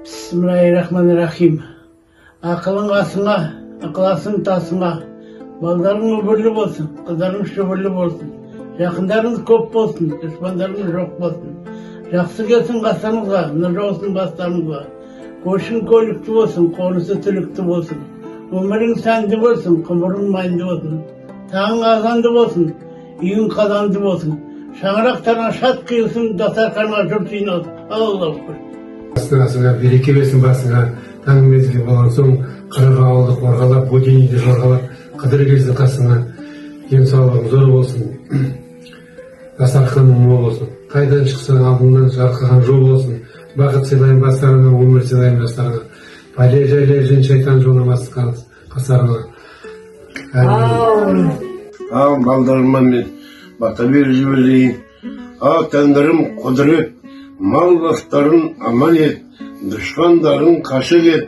Bismillahirrahmanirrahim. Akılın asına, akılasın tasına. Baldarın öbürlü olsun, kızların şöbürlü olsun. Yakınlarınız köp olsun, düşmanlarınız yok olsun. Жақсы келсін қастарыңызға, нұры olsun бастарыңызға. Көшің көлікті болсын, қонысы түлікті болсын. Өмірің сәнді болсын, құмырың майынды болсын. Тағың азанды болсын, үйің қазанды болсын. Шаңырақтарыңа шат қиылсын, дастарханға жұрт жиналсын. Аллаху акбар. Астанасыңа береке берсін басыңа, таң мезгілі болған соң қырға ауылды қорғалап, бөтенейді жорғалап, қыдыр келсін қасыңа, денсаулығың зор болсын, дастарханың мол болсын. Қайдан шықсаң алдыңнан жарқыған жол болсын, бақыт сыйлайын бастарыңа, өмір сыйлайын бастарыңа, пәле жайлай жын шайтан жоламас қасарыңа. Ал балдарыма мен бата беріп жіберейін. Тәңірім құдірет, мал бастарын аман ет, дұшпандарын қашық ет,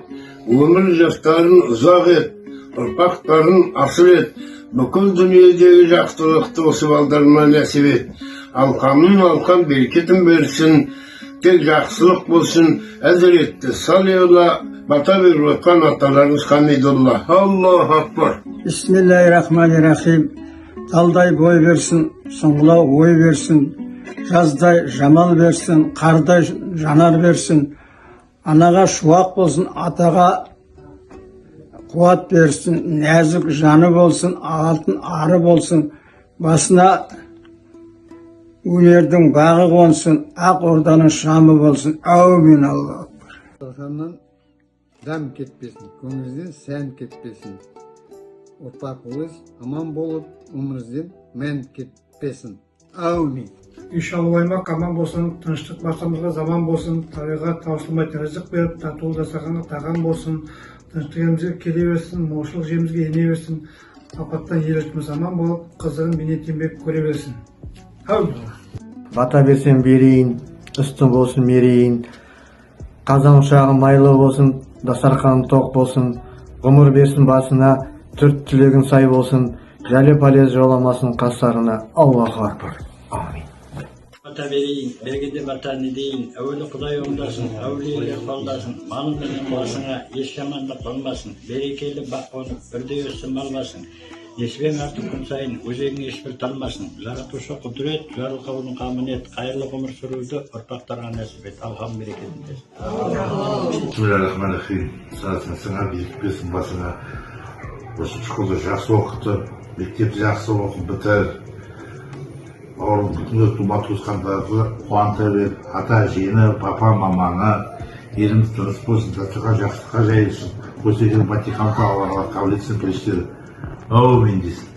өмір жастарын ұзақ ет, ұрпақтарын асыр ет, бүкіл дүниедегі жақсылықты осы балдарыма нәсіп ет. Алқам берекетін берсін, тек жақсылық болсын, әзіретті салиолла, бата беріп отқан аталарыңыз Хамидулла. Аллаху акбар. Bismillahirrahmanirrahim. Талдай бой берсін, сұңғылау ой берсін, жаздай жамал берсін, қардай жанар берсін, анаға шуақ болсын, атаға қуат берсін, нәзік жаны болсын, алтын ары болсын, басына өнердің бағы қонсын, ақ орданың шамы болсын. Әумин. Аллаху акбар. Дастарханнан дәм кетпесін, көңіліңізден сән кетпесін. Ұрпағыңыз аман болып, өміріңізден мән кетпесін. Әумин. Үй шалуаймақ аман болсын, тыныштық баршамызға заман болсын, табиғат таусылмайтын ризық беріп, татулы дастарханға тағам болсын, тыныштық елімізге келе берсін, молшылық жерімізге ене берсін, апаттан ел жұртымыз аман болып, қызығын бейнет еңбек көре берсін. Бата берсем берейін, үстің болсын мерейін, қазан ұшағым майлы болсын, дастарханым тоқ болсын, ғұмыр берсін басына, төрт тілегін сай болсын, жәле палез жоламасын қастарына. Аллаху акбар. Амин. Бата берейін, бергенде бата не дейін, әуелі Құдай оңдасын, әулиелер қолдасын, малың менен басыңа еш жамандық болмасын, берекелі бақ қонып, бірде өссін мал басың. Несібен артып күн сайын, өзегің ешбір талмасын, жаратушы құдірет, жарылқауының қамын ет, қайырлы ғұмыр сүруді ұрпақтарға нәсіп ет. Алған берекетін берсін. Bismillahirrahmanirrahim. Сыңа берік берсін басыңа. Осы школда жақсы оқыты, мектепті жақсы оқып бітір. Бауырың бүтін тума туысқандарды қуанта бер, ата әжені, папа маманы, еліміз тыныш болсын, жұртқа жақсылыққа жайылсын. Осы елдің Ватиканды Аллаға қабыл етсін періштері. Әумин десін.